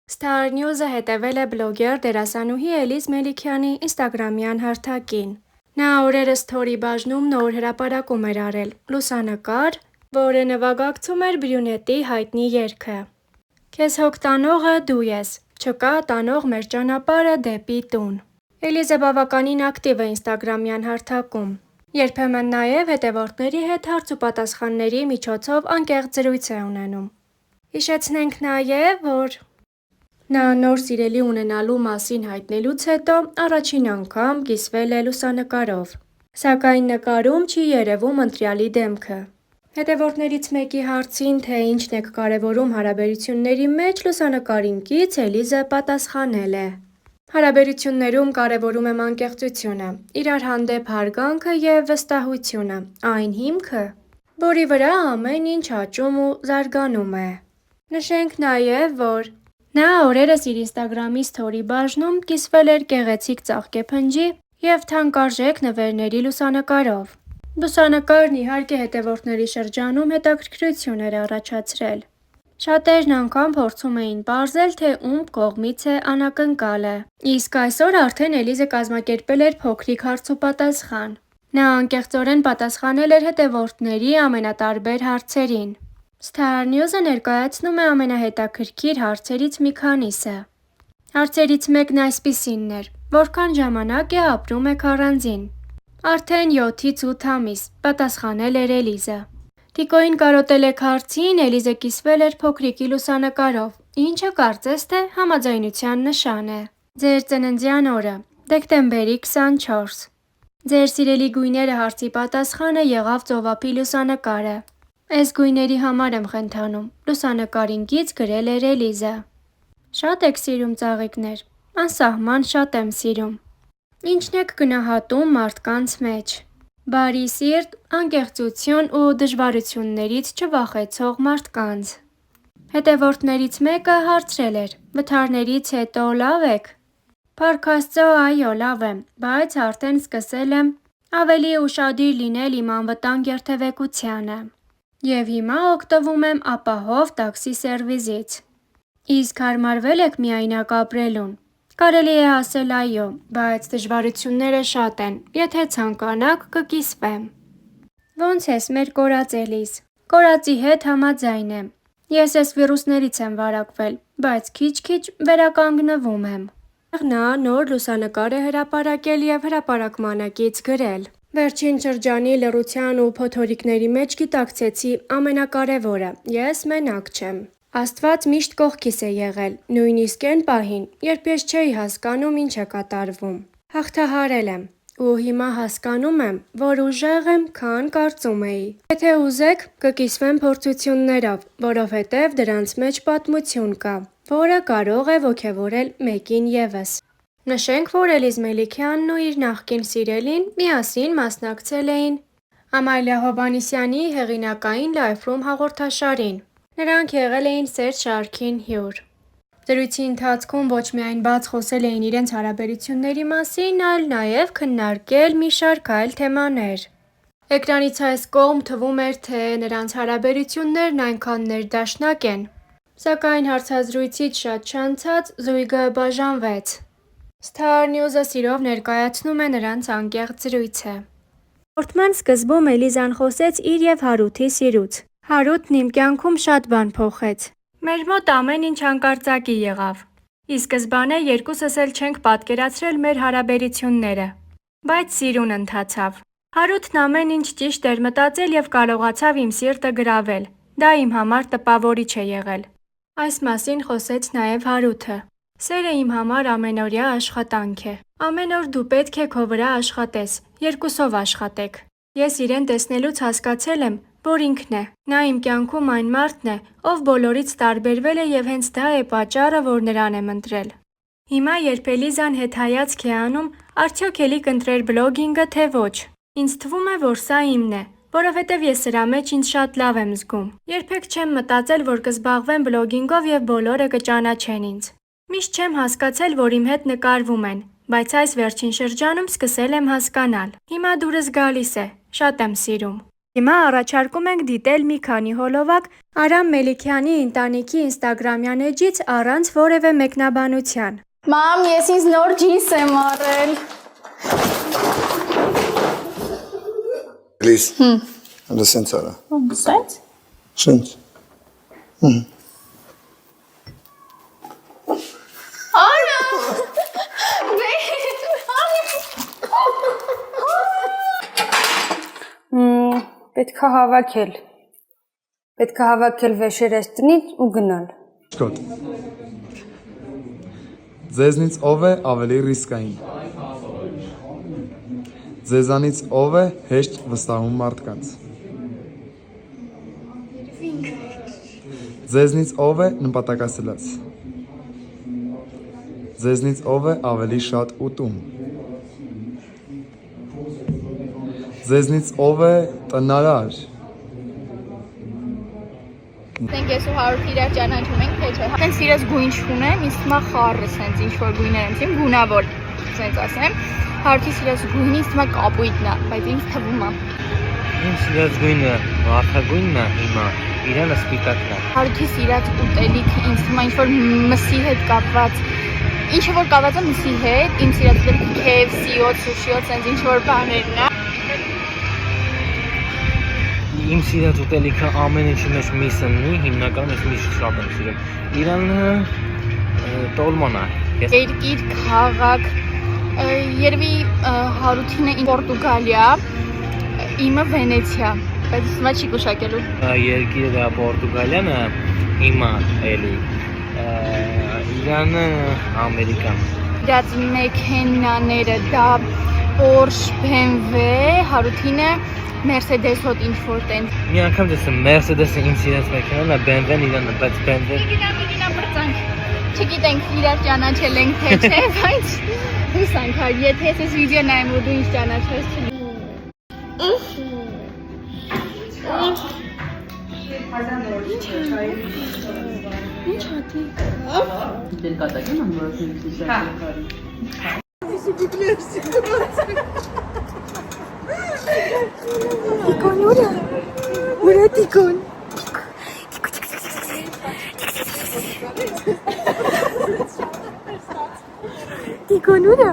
Star News-ը հետևել է բլոգեր դերասանուհի Էլիզ Մելիքյանի ինստագրամյան հարթակին։ Նա օրերս սթորի բաժնում նոր հրապարակում էր արել լուսանկար, որը նվագակցում էր Բրյունետի հայտնի երգը։ «Քեզ հոգ տանողը դու ես, չկա տանող մեր ճանապարհը դեպի տուն»։ Էլիզը բավականին ակտիվ է ինստագրամյան հարթակում։ Երբեմն նաև հետևորդների հետ հարց ու պատասխանների միջոցով անկեղծ զրույց է ունենում։ Հիշեցնենք նաև, որ նա նոր սիրելի ունենալու մասին հայտնելուց հետո առաջին անգամ կիսվել է լուսանկարով։ Սակայն նկարում չի երևում ընտրյալի դեմքը։ Հետևորդներից մեկի հարցին, թե ինչն եք կարևորում հարաբերությունների մեջ լուսանկարին կից, Էլիզը պատասխանել է. Հարաբերություններում կարևորում եմ անկեղծությունը, իրար հանդեպ հարգանքը և վստահությունը, այն հիմքը, որի վրա ամեն ինչ աճում ու զարգանում է։ Նշենք նաև, որ նա օրերս իր ինստագրամի սթորի բաժնում կիսվել էր գեղեցիկ ծաղկեփնջի և թանկարժեք նվերների լուսանկարով։ Լուսանկարն իհարկե հետևորդների շրջանում հետաքրքրություն էր առաջացրել։ Շատերն անգամ փորձում էին պարզել, թե ում կողմից է անակնկալը։ Իսկ այսօր արդեն Էլիզը կազմակերպել էր փոքրիկ հարց ու պատասխան։ Նա անկեղծորեն պատասխանել էր հետևորդների ամենատարբեր հարցերին։ Star News-ը ներկայացնում է ամենահետաքրքիր հարցերից մի քանիսը։ Հարցերից մեկն այսպիսինն էր. որքան ժամանակ է ապրում եք առանձին։ Արդեն 7-ից 8 ամիս, պատասխանել էր Էլիզը։ Տիկոին կարոտել եք հարցին, Էլիզը կիսվել էր փոքրիկի լուսանկարով, ինչը կարծես թե համաձայնության նշան է։ Ձեր ծննդյան օրը՝ դեկտեմբերի 24։ Ձեր սիրելի գույները հարցի պատասխանը եղավ ծովափի լուսանկարը։ Էս գույների համար եմ խենթանում, լուսանկարին կից գրել էր Էլիզը։ Շատ եք սիրում ծաղիկներ։ Անսահման շատ եմ սիրում։ Ինչն եք գնահատում մարդկանց մեջ։ Բարի սիրտ, անկեղծություն ու դժվարություններից չվախեցող մարդկանց։ Հետևորդներից մեկը հարցրել էր. վթարներից հետո լավ եք։ Փառք Աստծո, այո, լավ եմ, բայց արդեն սկսել եմ ավելի ուշադիր լինել իմ անվտանգ երթևեկությանը։ Եվ հիմա օգտվում եմ ապահով տաքսի սերվիսից։ Իսկ հարմարվե՞լ եք միայնակ ապրելուն։ Կարելի է ասել այո, բայց դժվարությունները շատ են, եթե ցանկանաք կկիսվեմ։ Ոնց ես մեր կորած Էլիզ։ Կորածի հետ համաձայն եմ։ Ես էս վիրուսներից եմ վարակվել, բայց քիչ-քիչ վերականգնվում եմ։ Նա նոր լուսանկար է հրապարակել և հրապարակմանակից գրել. Վերջին շրջանի լռության ու փոթորիկների մեջ գիտակցեցի ամենակարևորը՝ ես մենակ չեմ։ Աստված միշտ կողքիս է եղել, նույնիսկ էն պահին, երբ ես չէի հասկանում ինչ է կատարվում։ Հաղթահարել եմ։ Ու հիմա հասկանում եմ, որ ուժեղ եմ, քան կարծում էի։ Եթե ուզեք, կկիսվեմ փորձություններով, որովհետև դրանց մեջ պատմություն կա, որը կարող է ոգևորել մեկին ևս։ Նշենք, որ Էլիզ Մելիքյանն ու իր նախկին սիրելին միասին մասնակցել էին Ամալիա Հովհաննիսյանի հեղինակային Life Room հաղորդաշարին։ Նրանք եղել էին սեր շարքին հյուր։ Զրույցի ընթացքում ոչ միայն բաց խոսել էին իրենց հարաբերությունների մասին, այլ նաև քննարկել մի շարք այլ թեմաներ։ Էկրանից այս կողմ թվում էր, թե նրանց հարաբերություններն այնքան ներդաշնակ են, սակայն հարցազրույցից շատ չանցած զույգը բաժանվեց։ Star News-ը սիրով ներկայացնում է նրանց անկեղծ զրույցը։ Հաղորդման սկզբում Էլիզան խոսեց իր և Հարութի սիրուց։ Հարութն իմ կյանքում շատ բան փոխեց։ Մեր մոտ ամեն ինչ հանկարծակի եղավ։ Ի սկզբանե երկուսս էլ չենք պատկերացրել մեր հարաբերությունները, բայց սիրուն ընթացավ։ Հարութն ամեն ինչ ճիշտ էր մտածել և կարողացավ իմ սիրտը գրավել։ Դա իմ համար տպավորիչ է եղել։ Այս մասին խոսեց նաև Հարութը։ Սերը իմ համար ամենօրյա աշխատանք է։ Ամեն օր դու պետք է քո վրա աշխատես, երկուսով աշխատեք։ Ես իրեն տեսնելուց հասկացել եմ, որ ինքն է։ Նա իմ կյանքում այն մարդն է, ով բոլորից տարբերվել է և հենց դա է պատճառը, որ նրան եմ ընտրել։ Հիմա, երբ Էլիզան հետհայացք է անում, արդյոք էլի կընտրեր բլոգինգը, թե ոչ։ Ինձ թվում է, որ սա իմն է, որովհետև ես սրա մեջ ինձ շատ լավ եմ զգում։ Երբեք չեմ մտածել, որ կզբաղվեմ բլոգինգով և բոլորը կճանաչեն ինձ։ Միշտ չեմ հասկացել, որ իմ հետ նկարվում են, բայց այս վերջին շրջանում սկսել եմ հասկանալ։ Հիմա դուրս գալիս է, շատ եմ սիրում։ Հիմա առաջարկում ենք դիտել մի քանի հոլովակ Արամ Մելիքյանի ընտանիքի ինստագրամյան էջից առանց որևէ մեկնաբանության։ Մամ, ես ինձ նոր ջինս եմ առել։ Լիս, հանդը սենց արա։ Սենց։ Սենց։ Արա։ Պետք է հավաքել վեշերես տնից ու գնալ։ Շկոտ։ Ձեզնից ով է ավելի ռիսկային։ Ձեզանից ով է հեշտ վստահում մարդկանց։ Ձեզնից ով է նպատակասլաց։ Ձեզնից ով է ավելի շատ ուտում։ Ձեզնից ով է տնարար։ Մենք ես ու Հարութ իրար ճանաչում ենք, թե չէ։ Հենց իրաց գույն չունեմ, ինձ թվում է խառը սենց ինչ-որ գույներ եմ թվում, գունավոր, սենց ասեմ։ Հարութի իրաց գույնը ինձ թվում է կապույտն է, բայց ինձ թվում է։ Ինձ իրաց գույնը վարդագույնն է հիմա, իրանը սպիտակն է։ Հարութի իրաց ուտելիքը ինձ թվում է ինչ-որ մսի հետ կապված, ինչը որ կապված է մսի հետ, ինձ իրաց ուտելիքը KFC-ով, սուշիով, սենց ինչ-որ բաներն է։ Իմ սիրած ուտելիքը ամեն ինչի մեջ միս ունի, հիմնականում ես միս շատ եմ սիրում։ Իրանը տոլման է։ Երկիր, քաղաք, երևի Հարութինը Պորտուգալիա, իմը Վենեցիա, բայց հիմա չի գուշակելու։ Երկիրը Պորտուգալիան է, հիմա էլի։ Իրանը Ամերիկան։ Դած մեքենաները դա Porsche, BMW, Հարութինը Mercedes հոտ ինչ-որ տենց։ Մի անգամ դեսեմ Mercedes-ը իմ սիրած մեքենան է, BMW-ն իրանը, բայց BMW Միգինա բրծանք։ Չգիտենք իրար ճանաչել ենք թե չէ, բայց հուսանք հար, եթե ես վիդեո նայեմ ու դու ինձ ճանաչես Ինչ հատի։ Տիկոն ուր է։ Ուր է տիկոն։ Տիկոն ուր է։